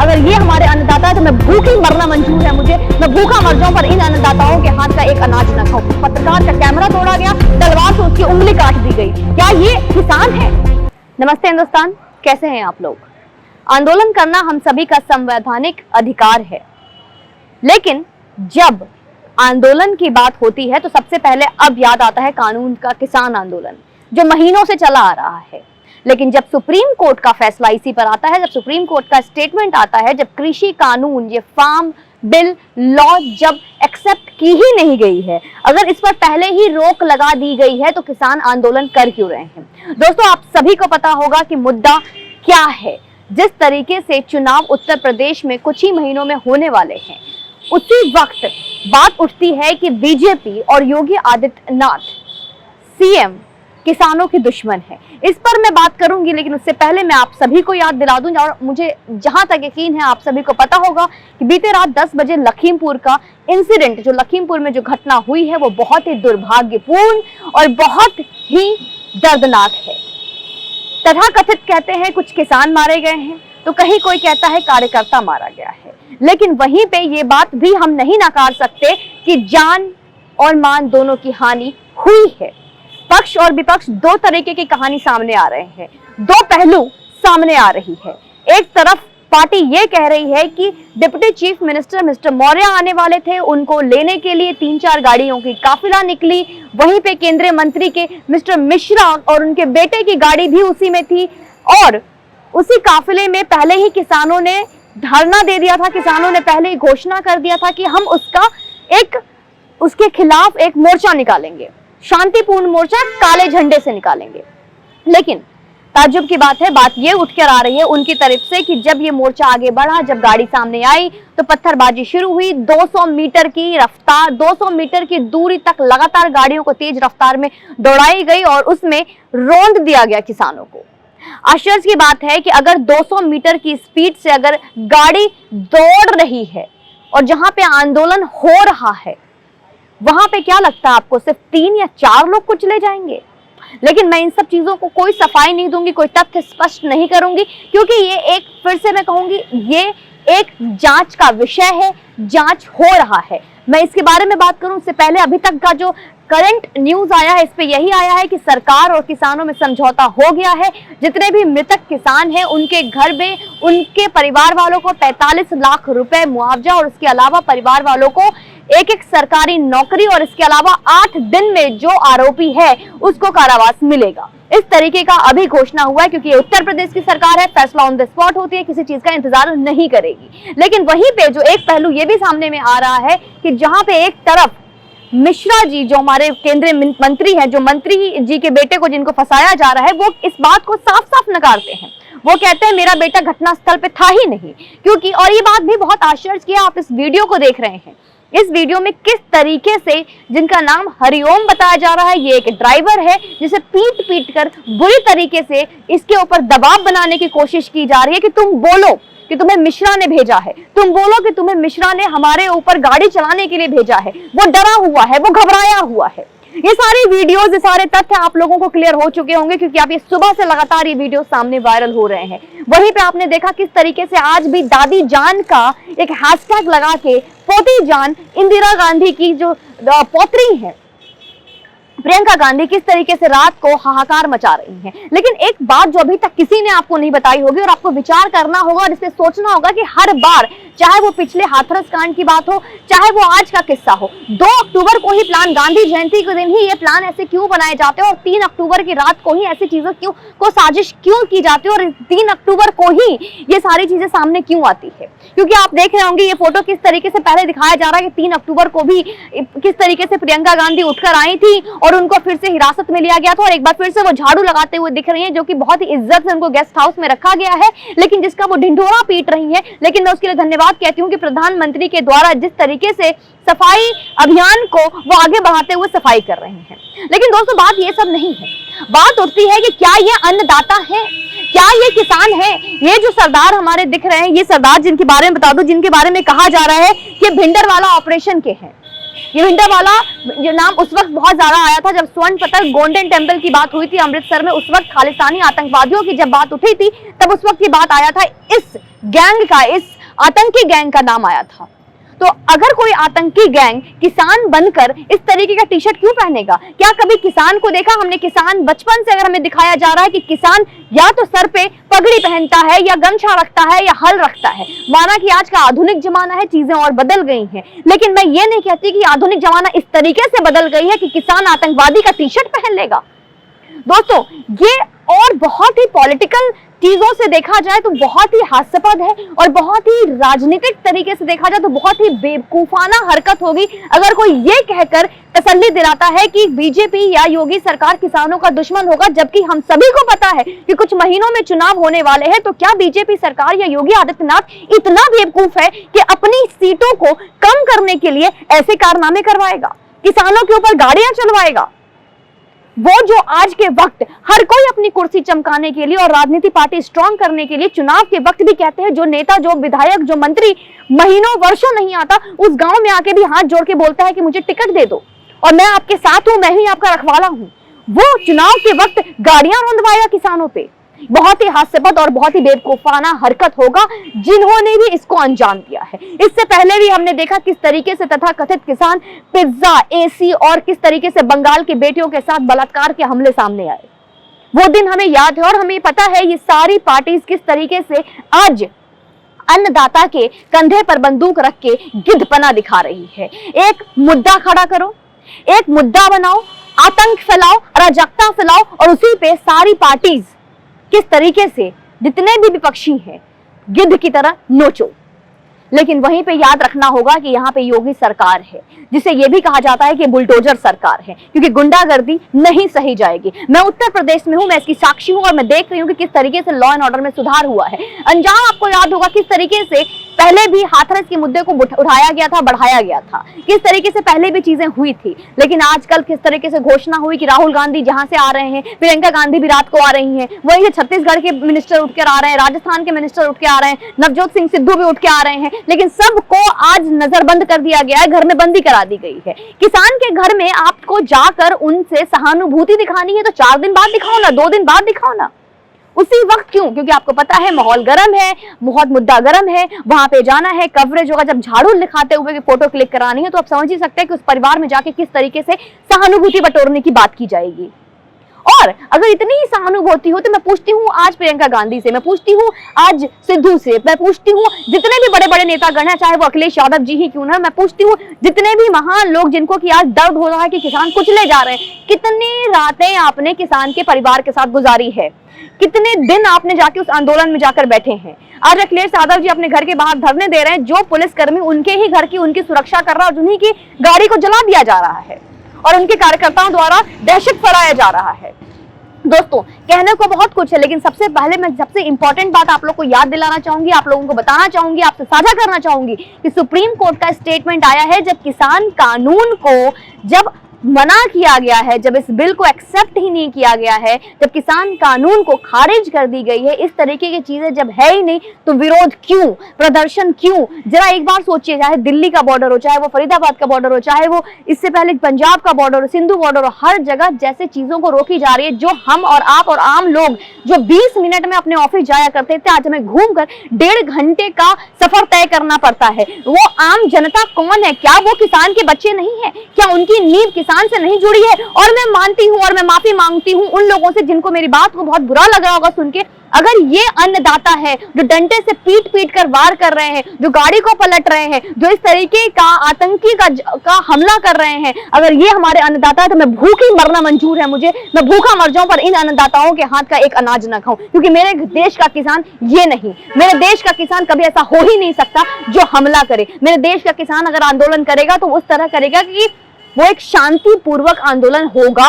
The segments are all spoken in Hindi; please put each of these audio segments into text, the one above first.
अगर ये हमारे अन्नदाता है तो मैं भूखी मरना मंजूर है मुझे, मैं भूखा मर जाऊं पर इन अन्नदाताओं के हाथ का एक अनाज न खाऊं। पत्रकार का कैमरा तोड़ा गया, तलवार से उसकी उंगली काट दी गई। क्या ये किसान है? नमस्ते हिंदुस्तान, कैसे हैं आप लोग? आंदोलन करना हम सभी का संवैधानिक अधिकार है, लेकिन जब आंदोलन की बात होती है तो सबसे पहले अब याद आता है कानून का किसान आंदोलन जो महीनों से चला आ रहा है। लेकिन जब सुप्रीम कोर्ट का फैसला इसी पर आता है, जब सुप्रीम कोर्ट का स्टेटमेंट आता है, जब कृषि कानून, ये फार्म बिल लॉ जब एक्सेप्ट की ही नहीं गई है, अगर इस पर पहले ही रोक लगा दी गई है तो किसान आंदोलन कर क्यों रहे हैं? दोस्तों, आप सभी को पता होगा कि मुद्दा क्या है। जिस तरीके से चुनाव उत्तर प्रदेश में कुछ ही महीनों में होने वाले हैं, उसी वक्त बात उठती है कि बीजेपी और योगी आदित्यनाथ सीएम किसानों के दुश्मन है। इस पर मैं बात करूंगी, लेकिन उससे पहले मैं आप सभी को याद दिला दूं, और मुझे जहां तक यकीन है आप सभी को पता होगा कि बीते रात 10 बजे लखीमपुर का इंसिडेंट, जो लखीमपुर में जो घटना हुई है, वो बहुत ही दुर्भाग्यपूर्ण और बहुत ही दर्दनाक है। तथाकथित कहते हैं कुछ किसान मारे गए हैं, तो कहीं कोई कहता है कार्यकर्ता मारा गया है, लेकिन वहीं पे ये बात भी हम नहीं नकार सकते कि जान और मान दोनों की हानि हुई है। पक्ष और विपक्ष दो तरीके की कहानी सामने आ रहे हैं, दो पहलू सामने आ रही है। एक तरफ पार्टी ये कह रही है कि deputy chief minister mister Maurya आने वाले थे, उनको लेने के लिए 3-4 गाड़ियों की काफिला निकली। वहीं पे केंद्रीय मंत्री के मिस्टर मिश्रा और उनके बेटे की गाड़ी भी उसी में थी, और उसी काफिले में पहले ही किसानों ने धरना दे दिया था, किसानों ने पहले ही घोषणा कर दिया था कि हम उसके खिलाफ एक मोर्चा निकालेंगे, शांतिपूर्ण मोर्चा काले झंडे से निकालेंगे। लेकिन ताज्जुब की बात है, बात ये उठकर आ रही है उनकी तरफ से कि जब ये मोर्चा आगे बढ़ा, जब गाड़ी सामने आई तो पत्थरबाजी शुरू हुई। 200 मीटर की रफ्तार, 200 मीटर की दूरी तक लगातार गाड़ियों को तेज रफ्तार में दौड़ाई गई और उसमें रौंद दिया गया किसानों को। आश्चर्य की बात है कि अगर 200 मीटर की स्पीड से अगर गाड़ी दौड़ रही है और जहां पे आंदोलन हो रहा है, वहां पे क्या लगता है आपको सिर्फ 3 या 4 लोग कुचले जाएंगे? लेकिन मैं इन सब चीजों को कोई सफाई नहीं दूंगी, कोई तथ्य स्पष्ट नहीं करूंगी, क्योंकि ये एक, फिर से मैं कहूंगी, ये एक जांच का विषय है, जांच हो रहा है। मैं इसके बारे में बात करूं उससे पहले अभी तक का जो करंट न्यूज आया है, इस पे यही आया है कि सरकार और किसानों में समझौता हो गया है। जितने भी मृतक किसान हैं उनके घर में उनके परिवार वालों को 45 लाख रुपए मुआवजा, और उसके अलावा परिवार वालों को एक सरकारी नौकरी, और इसके अलावा 8 दिन में जो आरोपी है उसको कारावास मिलेगा। इस तरीके का अभी घोषणा हुआ है, क्योंकि ये उत्तर प्रदेश की सरकार है, फैसला ऑन द स्पॉट होती है, किसी चीज का इंतजार नहीं करेगी। लेकिन वहीं पे जो एक पहलू ये भी सामने में आ रहा है कि जहां पे एक तरफ मिश्रा जी, जो हमारे केंद्रीय मंत्री हैं, जो मंत्री जी के बेटे को जिनको फंसाया जा रहा है, वो इस बात को साफ साफ नकारते हैं। वो कहते हैं मेरा बेटा घटनास्थल पे था ही नहीं, क्योंकि, और ये बात भी बहुत आश्चर्य की है, आप इस वीडियो को देख रहे हैं, इस वीडियो में किस तरीके से, जिनका नाम हरिओम बताया जा रहा है, ये एक ड्राइवर है जिसे पीट कर बुरी तरीके से इसके ऊपर दबाव बनाने की कोशिश की जा रही है कि तुम बोलो कि तुम्हें मिश्रा ने भेजा है, तुम बोलो कि तुम्हें मिश्रा ने हमारे ऊपर गाड़ी चलाने के लिए भेजा है। वो डरा हुआ है, वो घबराया हुआ है। ये सारी वीडियोस, ये सारे तथ्य आप लोगों को क्लियर हो चुके होंगे, क्योंकि आप ये सुबह से लगातार ये वीडियो सामने वायरल हो रहे हैं। वहीं पे आपने देखा किस तरीके से आज भी दादी जान का एक हैशटैग लगा के पोती जान, इंदिरा गांधी की जो पौत्री है प्रियंका गांधी, किस तरीके से रात को हाहाकार मचा रही हैं। लेकिन एक बात जो अभी तक किसी ने आपको नहीं बताई होगी, और आपको विचार करना होगा और इसे सोचना होगा कि हर बार, चाहे वो पिछले हाथरस कांड की बात हो, चाहे वो आज का किस्सा हो, 2 अक्टूबर को ही प्लान, गांधी जयंती के दिन ही ये प्लान ऐसे क्यों बनाए जाते हैं, और 3 अक्टूबर की रात को ही ऐसी चीजों को साजिश क्यों की जाती है, और 3 अक्टूबर को ही ये सारी चीजें सामने क्यों आती है? क्योंकि आप देख रहे होंगे ये फोटो किस तरीके से पहले दिखाया जा रहा है कि 3 अक्टूबर को भी किस तरीके से प्रियंका गांधी उठकर आई थी और उनको फिर से हिरासत में लिया गया था, और एक बार फिर से वो झाड़ू लगाते हुए दिख रही हैं, जो कि बहुत ही इज्जत से उनको गेस्ट हाउस में रखा गया है, लेकिन जिसका वो ढिंढोरा पीट रही है। लेकिन मैं उसके लिए धन्यवाद कहती हूँ कि प्रधानमंत्री के द्वारा जिस तरीके से सफाई अभियान को वो आगे बढ़ाते हुए सफाई कर रहे हैं। लेकिन दोस्तों, बात ये सब नहीं है, बात उठती है कि क्या ये अन्नदाता है, क्या ये किसान है? ये जो सरदार हमारे दिख रहे हैं, ये सरदार जिनके बारे में बता दूं, जिनके बारे में कहा जा रहा है कि भिंडरवाला ऑपरेशन के हैं। ये भिंडरवाला जो नाम उस वक्त बहुत ज्यादा आया था जब स्वर्ण पतक गोल्डन टेम्पल की बात हुई थी अमृतसर में। उस वक्त खालिस्तानी आतंकवादियों की जब बात उठी थी, तब उस वक्त ये बात आया था इस गैंग का, इस आतंकी गैंग का नाम आया था। तो अगर कोई आतंकी गैंग किसान बनकर इस तरीके का टी शर्ट क्यों पहनेगा? क्या कभी किसान को देखा हमने? किसान बचपन से अगर हमें दिखाया जा रहा है कि किसान या तो सर पे पगड़ी पहनता है या गमछा रखता है या हल रखता है। माना कि आज का आधुनिक जमाना है, चीजें और बदल गई हैं, लेकिन मैं ये नहीं कहती कि आधुनिक जमाना इस तरीके से बदल गई है कि किसान आतंकवादी का टी शर्ट पहन लेगा। दोस्तों, ये और बहुत ही पॉलिटिकल चीजों से देखा जाए तो बहुत ही हास्यास्पद है और बहुत ही राजनीतिक तरीके से देखा जाए तो बहुत ही बेवकूफाना हरकत होगी अगर कोई ये कहकर तसल्ली दिलाता है कि बीजेपी या योगी सरकार किसानों का दुश्मन होगा, जबकि हम सभी को पता है कि कुछ महीनों में चुनाव होने वाले हैं। तो क्या बीजेपी सरकार या योगी आदित्यनाथ इतना बेवकूफ है कि अपनी सीटों को कम करने के लिए ऐसे कारनामे करवाएगा, किसानों के ऊपर गाड़ियां चलवाएगा? वो जो आज के वक्त हर कोई अपनी कुर्सी चमकाने के लिए और राजनीति पार्टी स्ट्रांग करने के लिए चुनाव के वक्त भी कहते हैं, जो नेता, जो विधायक, जो मंत्री महीनों वर्षों नहीं आता, उस गांव में आके भी हाथ जोड़ के बोलता है कि मुझे टिकट दे दो और मैं आपके साथ हूं, मैं ही आपका रखवाला हूं, वो चुनाव के वक्त गाड़ियां रंधवाएगा किसानों पे। बहुत ही हास्यास्पद और बहुत ही बेवकूफाना हरकत होगा जिन्होंने भी इसको अंजाम दिया है। इससे पहले भी हमने देखा किस तरीके से तथाकथित किसान पिज्जा, एसी और किस तरीके से बंगाल की बेटियों के साथ बलात्कार के हमले सामने आए। वो दिन हमें याद है और हमें पता है ये सारी पार्टीज किस तरीके से आज अन्नदाता के कंधे पर बंदूक रख के गिद्धपना दिखा रही है। एक मुद्दा खड़ा करो, एक मुद्दा बनाओ, आतंक फैलाओ, अराजकता फैलाओ और उसी पे सारी पार्टीज किस तरीके से जितने भी विपक्षी हैं गिद्ध की तरह नोचो। लेकिन वहीं पे याद रखना होगा कि यहाँ पे योगी सरकार है, जिसे ये भी कहा जाता है कि बुलडोजर सरकार है, क्योंकि गुंडागर्दी नहीं सही जाएगी। मैं उत्तर प्रदेश में हूँ, मैं इसकी साक्षी हूँ और मैं देख रही हूँ कि किस तरीके से लॉ एंड ऑर्डर में सुधार हुआ है। अंजाम आपको याद होगा किस तरीके से पहले भी हाथरस के मुद्दे को उठाया गया था, बढ़ाया गया था, किस तरीके से पहले भी चीजें हुई थी। लेकिन आजकल किस तरीके से घोषणा हुई कि राहुल गांधी जहां से आ रहे हैं, प्रियंका गांधी भी रात को आ रही हैं, वहीं छत्तीसगढ़ के मिनिस्टर उठकर आ रहे हैं, राजस्थान के मिनिस्टर उठ के आ रहे हैं, नवजोत सिंह सिद्धू भी उठ के आ रहे हैं, लेकिन सबको आज नजरबंद कर दिया गया है, घर में बंदी करा दी गई है। किसान के घर में आपको जाकर उनसे सहानुभूति दिखानी है तो 4 दिन बाद दिखाओ ना, 2 दिन बाद दिखाओ ना, उसी वक्त क्यों? क्योंकि आपको पता है माहौल गर्म है, बहुत मुद्दा गर्म है, वहां पे जाना है, कवरेज होगा। जब झाड़ू लिखाते हुए फोटो क्लिक करानी है तो आप समझ ही सकते हैं कि उस परिवार में जाके किस तरीके से सहानुभूति बटोरने की बात की जाएगी। और अगर इतनी ही सहानुभूति हो तो मैं पूछती हूँ आज प्रियंका गांधी से, मैं पूछती हूँ आज सिद्धू से, मैं पूछती हूँ जितने भी बड़े बड़े नेतागण हैं, चाहे वो अखिलेश यादव जी ही क्यों ना, मैं पूछती हूँ जितने भी महान लोग जिनको कि आज दर्द हो रहा है कि किसान कुचले जा रहे हैं, कितनी रातें आपने किसान के परिवार के साथ गुजारी है, कितने दिन आपने जाके उस आंदोलन में जाकर बैठे हैं। आज अखिलेश यादव जी अपने घर के बाहर धरने दे रहे हैं, जो पुलिसकर्मी उनके ही घर की उनकी सुरक्षा कर रहा है और उन्हीं की गाड़ी को जला दिया जा रहा है और उनके कार्यकर्ताओं द्वारा दहशत फैलाया जा रहा है। दोस्तों, कहने को बहुत कुछ है, लेकिन सबसे पहले मैं सबसे इंपॉर्टेंट बात आप लोग को याद दिलाना चाहूंगी, आप लोगों को बताना चाहूंगी, आपसे साझा करना चाहूंगी कि सुप्रीम कोर्ट का स्टेटमेंट आया है जब किसान कानून को जब मना किया गया है, जब इस बिल को एक्सेप्ट ही नहीं किया गया है, जब किसान कानून को खारिज कर दी गई है, इस तरीके की चीजें जब है ही नहीं तो विरोध क्यों, प्रदर्शन क्यों? जरा एक बार सोचिए, चाहे दिल्ली का बॉर्डर हो, चाहे वो फरीदाबाद का बॉर्डर हो, चाहे वो इससे पहले पंजाब का बॉर्डर हो, सिंधु बॉर्डर हो, हर जगह जैसे चीजों को रोकी जा रही है, जो हम और आप और आम लोग जो 20 मिनट में अपने ऑफिस जाया करते थे, आज हमें घूमकर 1.5 घंटे का सफर तय करना पड़ता है। वो आम जनता कौन है? क्या वो किसान के बच्चे नहीं है? क्या उनकी नींव किसान से नहीं जुड़ी है? और मैं मानती हूं और मैं माफी मांगती हूं उन लोगों से जिनको मेरी बात को बहुत बुरा लग रहा होगा सुन के। अगर ये अन्नदाता है जो डंडे से पीट पीट कर वार कर रहे हैं, जो गाड़ी को पलट रहे हैं, जो इस तरीके का आतंकी का हमला कर रहे हैं, अगर ये हमारे अन्नदाता है तो मैं भूखी मरना मंजूर है मुझे, मैं भूखा मर जाऊं पर इन अन्नदाताओं के हाथ का एक अनाज न खाऊं, क्योंकि मेरे देश का किसान ये नहीं, मेरे देश का किसान कभी ऐसा हो ही नहीं सकता जो हमला करे। मेरे देश का किसान अगर आंदोलन करेगा तो उस तरह करेगा कि वो एक शांतिपूर्वक आंदोलन होगा,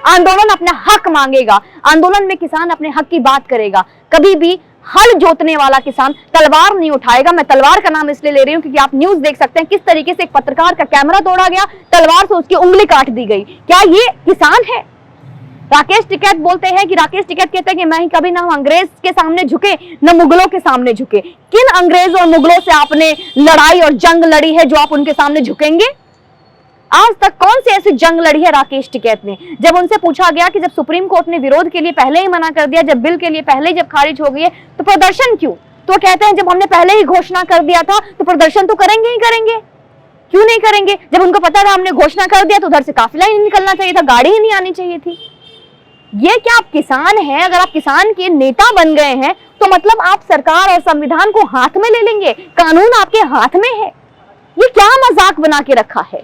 आंदोलन अपना हक मांगेगा, आंदोलन में किसान अपने हक की बात करेगा। कभी भी हल जोतने वाला किसान तलवार नहीं उठाएगा। मैं तलवार का नाम इसलिए ले रही हूं क्योंकि आप न्यूज देख सकते हैं किस तरीके से एक पत्रकार का कैमरा तोड़ा गया, तलवार से उसकी उंगली काट दी गई। क्या ये किसान है? राकेश टिकैत बोलते हैं कि राकेश टिकैत कहते हैं कि मैं कभी ना अंग्रेज के सामने झुके न मुगलों के सामने झुके। किन अंग्रेज और मुगलों से आपने लड़ाई और जंग लड़ी है जो आप उनके सामने झुकेंगे? आज तक कौन सी ऐसी जंग लड़ी है राकेश टिकैत ने? जब उनसे पूछा गया कि जब सुप्रीम कोर्ट ने विरोध के लिए पहले ही मना कर दिया, जब बिल के लिए पहले ही जब खारिज हो गई है, तो प्रदर्शन क्यों? तो कहते हैं जब हमने पहले ही घोषणा कर दिया था तो प्रदर्शन तो करेंगे ही करेंगे, क्यों नहीं करेंगे? जब उनको पता था हमने घोषणा कर दिया तो उधर से काफिला ही नहीं निकलना चाहिए था, गाड़ी ही नहीं आनी चाहिए थी। ये क्या आप किसान हैं? अगर आप किसान के नेता बन गए हैं तो मतलब आप सरकार और संविधान को हाथ में ले लेंगे, कानून आपके हाथ में है। ये क्या मजाक बना के रखा है?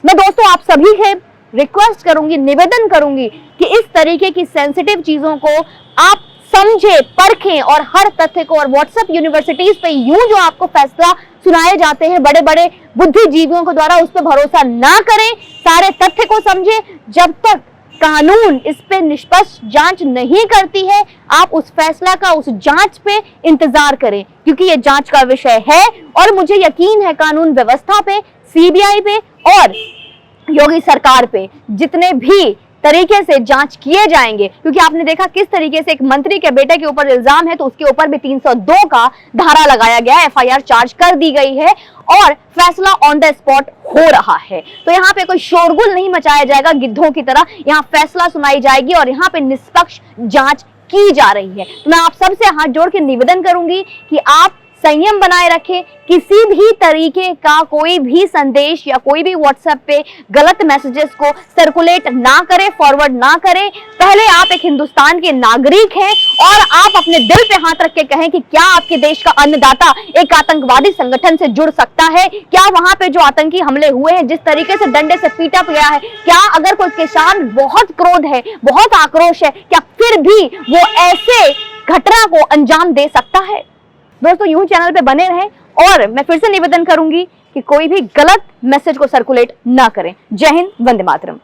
मैं दोस्तों आप सभी से रिक्वेस्ट करूंगी, निवेदन करूंगी कि इस तरीके की सेंसिटिव चीजों को आप समझे, परखें और हर तथ्य को, और व्हाट्सएप यूनिवर्सिटीज पे यूं जो आपको फैसला सुनाए जाते हैं बड़े बड़े बुद्धिजीवियों के द्वारा, उस पर भरोसा ना करें। सारे तथ्य को समझे। जब तक कानून इस पे निष्पक्ष जांच नहीं करती है, आप उस फैसला का, उस जांच पे इंतजार करें, क्योंकि ये जांच का विषय है। और मुझे यकीन है कानून व्यवस्था पे, सीबीआई पे और योगी सरकार पे जितने भी तरीके से जांच किए जाएंगे, क्योंकि आपने देखा किस तरीके से एक मंत्री के बेटे के ऊपर इल्जाम है तो उसके ऊपर भी 302 का धारा लगाया गया है, एफआईआर चार्ज कर दी गई है और फैसला ऑन द स्पॉट हो रहा है। तो यहाँ पे कोई शोरगुल नहीं मचाया जाएगा गिद्धों की तरह, यहाँ फैसला सुनाई जाएगी और यहाँ पे निष्पक्ष जांच की जा रही है। तो मैं आप सबसे हाथ जोड़ के निवेदन करूंगी कि आप संयम बनाए रखें, किसी भी तरीके का कोई भी संदेश या कोई भी व्हाट्सएप पे गलत मैसेजेस को सर्कुलेट ना करें, फॉरवर्ड ना करें। पहले आप एक हिंदुस्तान के नागरिक हैं और आप अपने दिल पे हाथ रख के कहें कि क्या आपके देश का अन्नदाता एक आतंकवादी संगठन से जुड़ सकता है? क्या वहां पे जो आतंकी हमले हुए हैं, जिस तरीके से डंडे से पीटा गया है, क्या अगर कोई किसान बहुत क्रोध है, बहुत आक्रोश है, क्या फिर भी वो ऐसे घटना को अंजाम दे सकता है? दोस्तों यूं चैनल पे बने रहें और मैं फिर से निवेदन करूंगी कि कोई भी गलत मैसेज को सर्कुलेट ना करें। जय हिंद, वंदे मातरम।